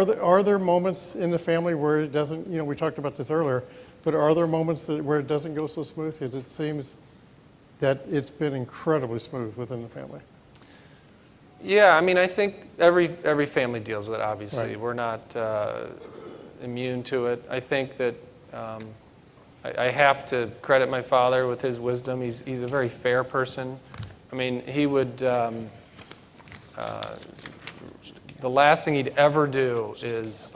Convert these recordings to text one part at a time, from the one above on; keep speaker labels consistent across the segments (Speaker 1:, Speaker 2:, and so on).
Speaker 1: are there moments in the family where it doesn't, we talked about this earlier, but are there moments where it doesn't go so smooth? It seems that it's been incredibly smooth within the family.
Speaker 2: Yeah, I mean, I think every family deals with it, obviously.
Speaker 1: Right.
Speaker 2: We're not immune to it. I think that I have to credit my father with his wisdom. He's a very fair person. I mean, he would, the last thing he'd ever do is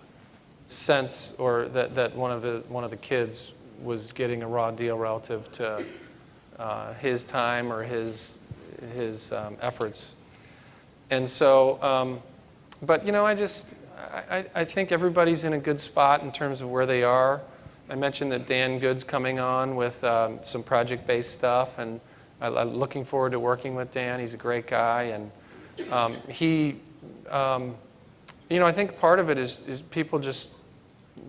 Speaker 2: sense or that one of the kids was getting a raw deal relative to his time or his efforts. And so, but I think everybody's in a good spot in terms of where they are. I mentioned that Dan Good's coming on with some project-based stuff, and I'm looking forward to working with Dan. He's a great guy, and I think part of it is people just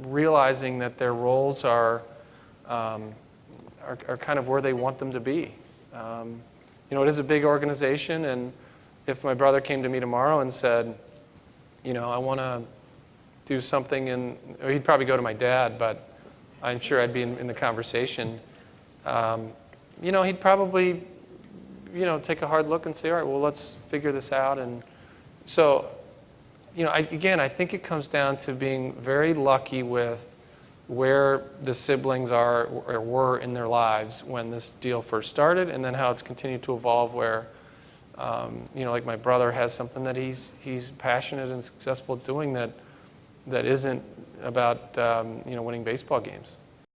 Speaker 2: realizing that their roles are kind of where they want them to be. It is a big organization, and if my brother came to me tomorrow and said, I want to do something or he'd probably go to my dad, but I'm sure I'd be in the conversation. He'd probably, take a hard look and say, all right, well, let's figure this out. And so, I think it comes down to being very lucky with where the siblings are or were in their lives when this deal first started, and then how it's continued to evolve where, like my brother has something that he's passionate and successful at doing that isn't about, winning baseball games.